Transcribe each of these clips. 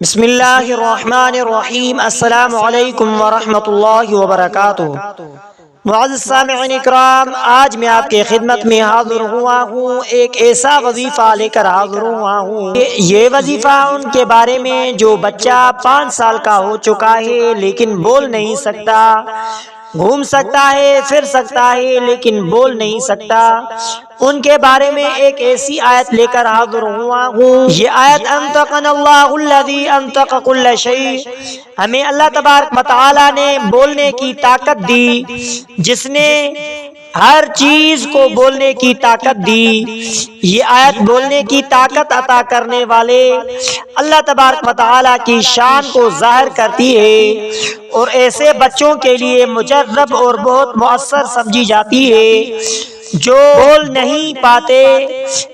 بسم اللہ الرحمن الرحیم۔ السلام علیکم ورحمۃ اللہ وبرکاتہ۔ معزز سامعین اکرام، آج میں آپ کے خدمت میں حاضر ہوا ہوں، ایک ایسا وظیفہ لے کر حاضر ہوا ہوں۔ یہ وظیفہ ان کے بارے میں جو بچہ 5 سال کا ہو چکا ہے لیکن بول نہیں سکتا، گھوم سکتا ہے، پھر سکتا ہے لیکن بول نہیں سکتا، ان کے بارے میں ایک ایسی آیت لے کر حاضر ہوا ہوں۔ یہ آیت انطقنا اللہ الذی انطق کل شیء، ہمیں اللہ تبارک و تعالی نے بولنے کی طاقت دی، جس نے ہر چیز کو بولنے کی طاقت دی۔ یہ آیت بولنے کی طاقت عطا کرنے والے اللہ تبارک و تعالی کی شان کو ظاہر کرتی ہے، اور ایسے بچوں کے لیے مجرب اور بہت مؤثر سمجھی جاتی ہے جو بول نہیں پاتے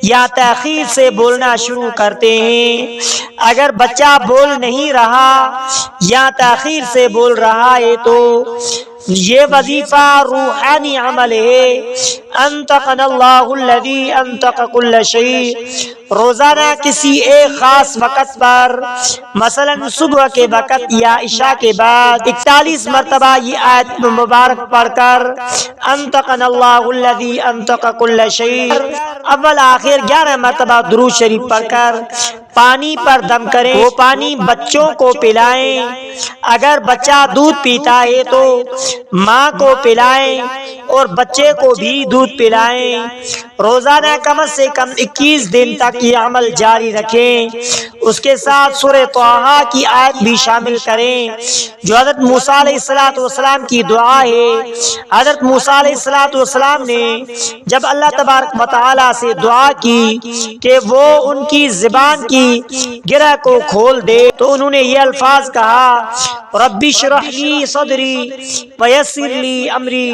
یا تاخیر سے بولنا شروع کرتے ہیں۔ اگر بچہ بول نہیں رہا یا تاخیر سے بول رہا ہے تو یہ وظیفہ روحانی عمل ہے۔ انطقنا اللہ الذی انطق کل شیء، روزانہ کسی ایک خاص وقت پر، مثلا صبح کے وقت یا عشاء کے بعد 41 مرتبہ یہ آیت مبارک پڑھ کر انطقنا اللہ الذی انطق کل شیء، اول آخر 11 مرتبہ درود شریف پڑھ کر پانی پر دم کریں، وہ پانی بچوں کو پلائیں۔ اگر بچہ دودھ پیتا ہے تو ماں کو پلائیں اور بچے کو بھی دودھ پلائیں۔ روزانہ کم سے کم 21 دن تک یہ عمل جاری رکھیں۔ اس کے ساتھ سورہ طٰہٰ کی آیت بھی شامل کریں جو حضرت موسیٰ علیہ السلام کی دعا ہے۔ حضرت موسیٰ علیہ السلام نے جب اللہ تبارک و تعالی سے دعا کی کہ وہ ان کی زبان کی گرہ کو کھول دے تو انہوں نے یہ الفاظ کہا، رب اشرح لی صدری ویسر لی امری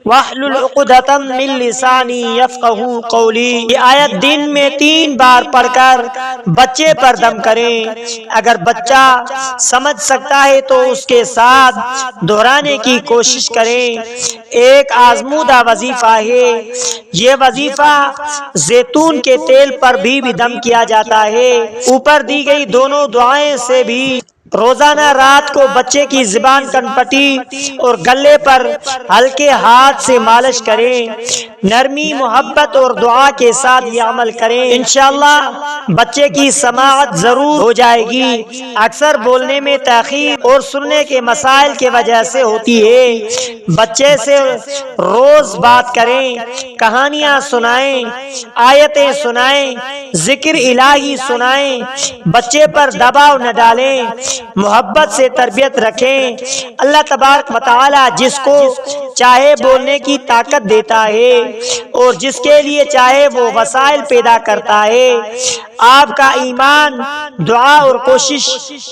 واحلل عقدۃ من لسانی یفقہوا قولی۔ یہ آیت دن میں 3 بار پڑھ کر بچے پر دم کریں۔ اگر بچہ سمجھ سکتا ہے تو اس کے ساتھ دہرانے کی کوشش کریں۔ ایک آزمودہ وظیفہ ہے۔ یہ وظیفہ زیتون کے تیل پر بھی دم کیا جاتا ہے۔ اوپر دی گئی دونوں دعائیں سے بھی روزانہ رات کو بچے کی زبان، کن پٹی اور گلے پر ہلکے ہاتھ سے مالش کریں۔ نرمی، محبت اور دعا کے ساتھ یہ عمل کریں، انشاءاللہ بچے کی سماعت ضرور ہو جائے گی۔ اکثر بولنے میں تاخیر اور سننے کے مسائل کی وجہ سے ہوتی ہے۔ بچے سے روز بات کریں، کہانیاں سنائیں، آیتیں سنائیں، ذکر الہی سنائیں۔ بچے پر دباؤ نہ ڈالیں، محبت سے تربیت رکھیں۔ اللہ تبارک و تعالی جس کو چاہے بولنے کی طاقت دیتا ہے اور جس کے لیے چاہے وہ وسائل پیدا کرتا ہے۔ آپ کا ایمان، دعا اور کوشش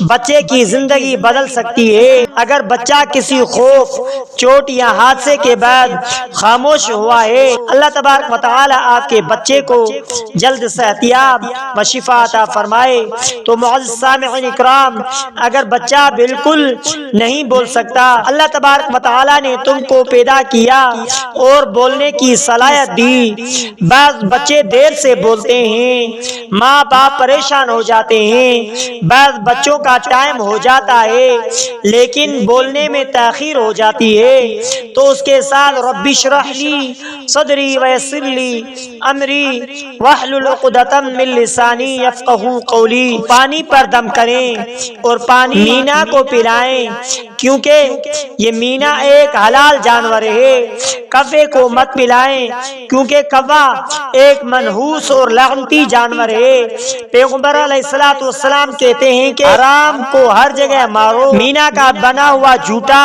بچے کی زندگی بدل سکتی ہے۔ اگر بچہ کسی خوف، چوٹ یا حادثے کے بعد خاموش ہوا ہے، اللہ تبارک و تعالی آپ کے بچے کو جلد صحتیاب و شفا عطا فرمائے۔ تو معزز سامعین اکرام، اگر بچہ بالکل نہیں بول سکتا، اللہ تبارک و تعالی نے تم کو پیدا کیا اور بولنے کی صلاحیت دی۔ بعض بچے دیر سے بولتے ہیں، ماں باپ پریشان ہو جاتے ہیں۔ بعض بچوں کا ٹائم ہو جاتا ہے لیکن بولنے میں تاخیر ہو جاتی ہے، تو اس کے ساتھ رب اشرح لی صدری ویسر لی امری واحلل عقدۃ من لسانی یفقہوا قولی۔ پانی پر دم کریں اور پانی مینا کو پلائیں، کیونکہ یہ مینا ایک حلال جانور ہے۔ کوے کو مت پلائیں کیونکہ کوا ایک منحوس اور لعنتی جانور ہے۔ پیغمبر علیہ السلام کہتے ہیں کہ حرام کو ہر جگہ مارو۔ مینا کا بنا ہوا جھوٹا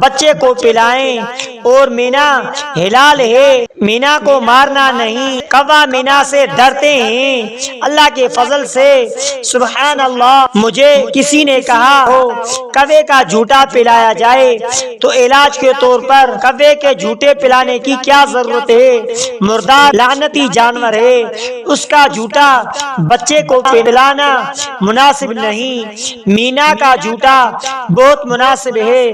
بچے کو پلائیں، اور مینا حلال ہے، مینا کو مارنا نہیں۔ کوا مینا سے ڈرتے ہیں۔ اللہ کے فضل سے سبحان اللہ، مجھے کسی نے کہا ہو کوے کا جھوٹا پلایا جائے تو علاج کے طور پر کوے کے جھوٹے پلانے کی کیا ضرورت ہے؟ مردار لعنتی جانور ہے، اس کا جھوٹا بچے کو پلانا مناسب نہیں۔ مینا کا جھوٹا بہت مناسب ہے،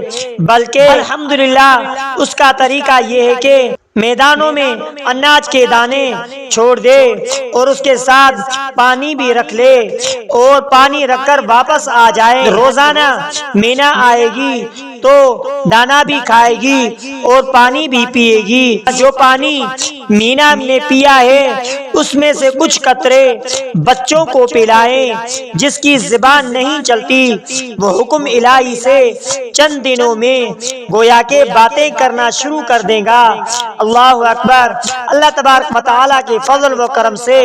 بلکہ الحمدللہ اس کا طریقہ یہ ہے کہ میدانوں میں اناج کے دانے چھوڑ دے اور اس کے ساتھ پانی بھی رکھ لے اور پانی رکھ کر واپس آ جائے۔ روزانہ مینا آئے گی تو دانا بھی کھائے گی اور پانی بھی پیے گی۔ جو پانی مینا نے پیا ہے اس میں سے کچھ قطرے بچوں کو پلائیں۔ جس کی زبان نہیں چلتی وہ حکم الہی سے چند دنوں میں گویا کہ باتیں کرنا شروع کر دے گا۔ اللہ اکبر۔ اللہ تبارک و تعالیٰ کے فضل و کرم سے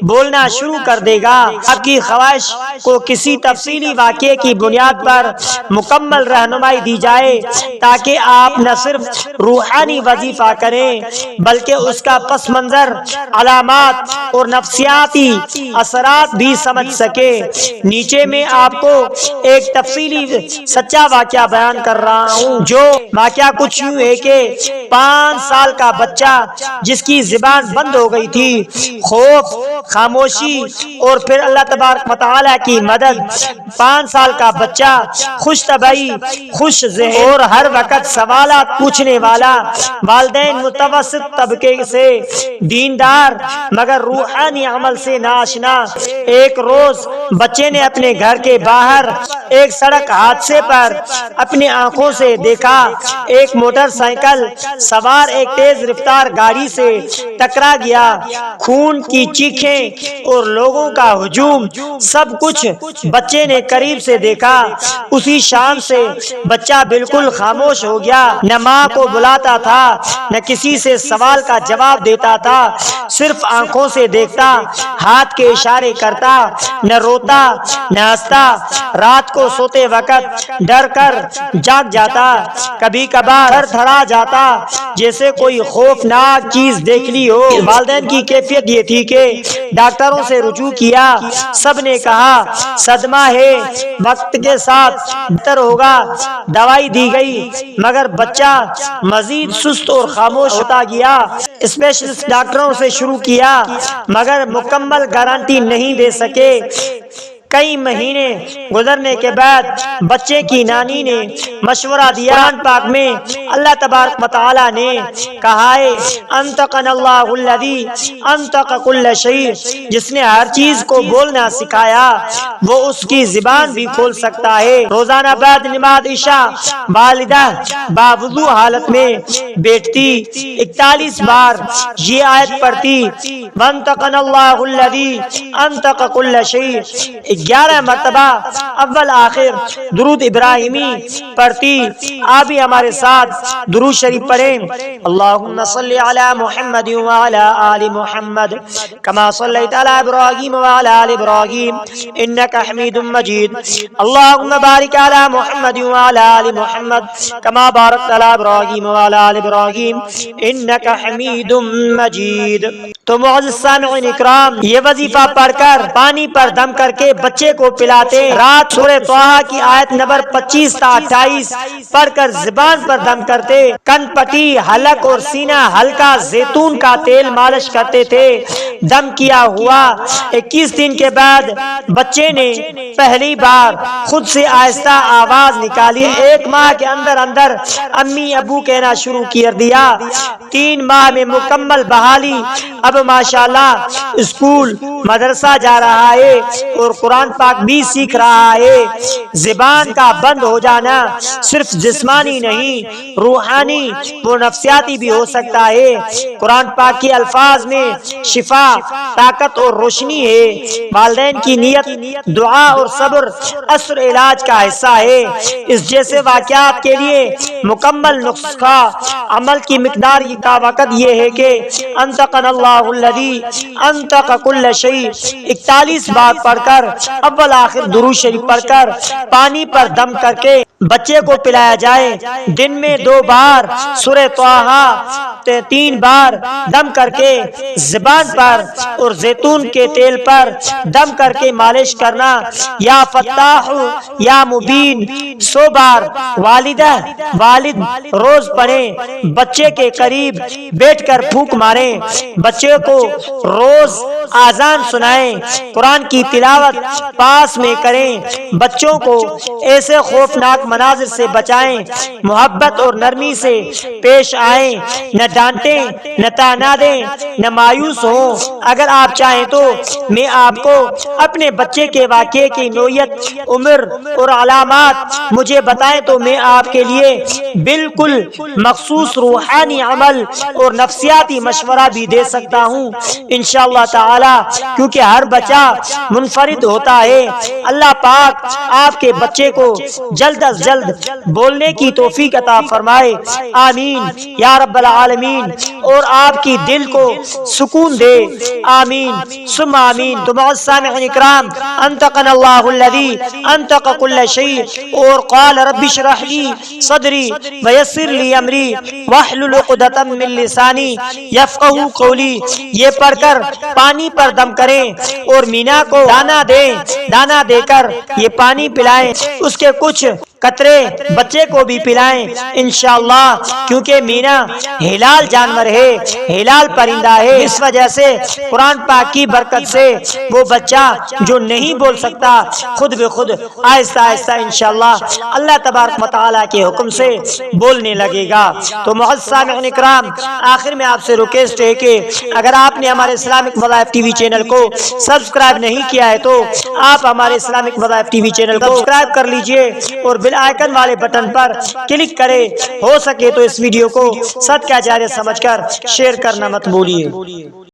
بولنا شروع کر دے گا۔ آپ کی خواہش کو کسی تفصیلی واقعے کی بنیاد پر مکمل رہنمائی دی جائے تاکہ آپ نہ صرف روحانی وظیفہ کریں بلکہ اس کا پس منظر، علامات اور نفسیاتی اثرات بھی سمجھ سکے۔ نیچے میں آپ کو ایک تفصیلی سچا واقعہ بیان کر رہا ہوں۔ جو واقعہ کچھ یوں ہے کہ 5 سال کا بچہ جس کی زبان بند ہو گئی تھی، خوف، خاموشی اور پھر اللہ تبارک و تعالیٰ کی مدد۔ 5 سال کا بچہ خوش طبعی، خوش ذہن اور ہر وقت سوالات پوچھنے والا، والدین متوسط طبقے سے، دیندار مگر روحانی عمل سے ناشنا۔ ایک روز بچے نے اپنے گھر کے باہر ایک سڑک حادثے پر اپنی آنکھوں سے دیکھا۔ ایک موٹر سائیکل سوار ایک تیز رفتار گاڑی سے ٹکرا گیا۔ خون کی چیخیں اور لوگوں کا ہجوم، سب کچھ بچے نے قریب سے دیکھا۔ اسی شام سے بچہ بالکل خاموش ہو گیا، نہ ماں کو بلاتا تھا نہ کسی سے سوال کا جواب دیتا تھا، صرف آنکھوں سے دیکھتا، ہاتھ کے اشارے کرتا، نہ روتا نہ ہنستا۔ رات کو سوتے وقت ڈر کر جاگ جاتا، کبھی کبھار تھر تھرا جاتا جیسے کوئی خوفناک چیز دیکھ لی ہو۔ والدین کی کیفیت یہ تھی کہ ڈاکٹروں سے رجوع کیا، سب نے کہا صدمہ ہے، وقت کے ساتھ بہتر ہوگا، دوائی دی گئی، مگر بچہ مزید سست اور خاموش ہوتا گیا۔ اسپیشلسٹ ڈاکٹروں سے شروع کیا مگر مکمل گارنٹی نہیں دے سکے۔ کئی مہینے گزرنے کے بعد بچے کی نانی نے مشورہ دیا۔ قرآن پاک میں اللہ تبارک و تعالیٰ نے کہا ہے انطقنا اللہ الذی انطق کل شیء، جس نے ہر چیز کو بولنا سکھایا وہ اس کی زبان بھی کھول سکتا ہے۔ روزانہ بعد نماز عشاء والدہ باوضو حالت میں بیٹھتی، 41 بار یہ آیت پڑھتی وانطقنا اللہ الذی انطق کل شیء، 11 مرتبہ اول آخر درود ابراہیمی پڑھتی۔ آپ بھی ہمارے ساتھ درود شریف پڑھیں۔ اللہم صلی علی محمد وعلی آل محمد کما صلیت علی ابراہیم وعلی آل ابراہیم انک حمید مجید۔ اللہم بارک علی محمد وعلی آل محمد کما بارکت علی ابراہیم وعلی آل ابراہیم انک حمید مجید۔ تو معزز سامعین اکرام، یہ وظیفہ پڑھ کر پانی پر دم کر کے بچے کو پلاتے۔ رات سورہ طٰہٰ کی آیت نمبر 25 تا 28 پڑھ کر زبان پر دم کرتے۔ کن پٹی، حلق اور سینہ ہلکا زیتون کا تیل مالش کرتے تھے۔ دم کیا ہوا 21 دن کے بعد بچے نے پہلی بار خود سے آہستہ آواز نکالی۔ 1 ماہ کے اندر اندر امی ابو کہنا شروع کر دیا۔ 3 ماہ میں مکمل بحالی، اب ماشاءاللہ اسکول مدرسہ جا رہا ہے اور قرآن پاک بھی سیکھ رہا ہے۔ زبان کا بند ہو جانا صرف جسمانی نہیں، روحانی و نفسیاتی بھی ہو سکتا ہے۔ قرآن پاک کے الفاظ میں شفا، طاقت اور روشنی ہے۔ والدین کی نیت، دعا اور صبر اثر علاج کا حصہ ہے۔ اس جیسے واقعات کے لیے مکمل نسخہ عمل کی مقدار کا وقت یہ ہے کہ انطقنا اللہ الذی انطق کل شیء 41 بار پڑھ کر اول آخر درود شریف پڑھ کر پانی پر دم کر کے بچے کو پلایا جائے۔ دن میں 2 بار سورہ طٰہٰ، 3 بار دم کر کے زبان پر اور زیتون کے تیل پر دم کر کے مالش کرنا۔ یا فتاح یا مبین 100 بار والدہ والد روز پڑھیں۔ بچے کے قریب بیٹھ کر پھونک ماریں۔ بچے کو روز آذان سنائیں۔ قرآن کی تلاوت پاس میں کریں، بچوں کو ایسے خوفناک مناظر سے بچائیں، محبت اور نرمی سے پیش آئیں، نہ ڈانٹیں، نہ تانا دیں، نہ مایوس ہوں۔ اگر آپ چاہیں تو میں آپ کو اپنے بچے کے واقعے کی نوعیت، عمر اور علامات مجھے بتائیں تو میں آپ کے لیے بالکل مخصوص روحانی عمل اور نفسیاتی مشورہ بھی دے سکتا ہوں انشاءاللہ تعالی، کیونکہ ہر بچہ منفرد ہوتا ہے۔ اللہ پاک آپ کے بچے کو جلد از جلد بولنے کی توفیق عطا فرمائے، آمین یا رب العالمین، اور آپ کی دل کو سکون دے، آمین ثم آمین۔ تو معزز سامعین اکرام، انطقنا اللہ الذی انطق کل شیء، اور قال رب اشرح لی صدری ویسر لی امری واحلل عقدۃ من لسانی یفقہوا قولی، یہ پڑھ کر پانی پر دم کریں اور مینا کو دانا دے کر یہ پانی پلائیں، اس کے کچھ قطرے بچے کو بھی پلائیں انشاءاللہ، کیونکہ مینا ہلال جانور ہے، ہلال پرندہ ہے، اس وجہ سے قرآن پاک کی برکت سے وہ بچہ جو نہیں بول سکتا خود بخود آہستہ آہستہ انشاءاللہ اللہ تبارک و تعالیٰ کے حکم سے بولنے لگے گا۔ تو معزز سامعین اکرام، آخر میں آپ سے ریکویسٹ ہے کہ اگر آپ نے ہمارے اسلامک وظائف ٹی وی چینل کو سبسکرائب نہیں کیا ہے تو آپ ہمارے اسلامک وظائف ٹی وی چینل کو سبسکرائب کر لیجئے اور بیل آئیکن والے بٹن پر کلک کرے، ہو سکے تو اس ویڈیو کو صدقہ جاریہ سمجھ کر شیئر کرنا مت بھولیے۔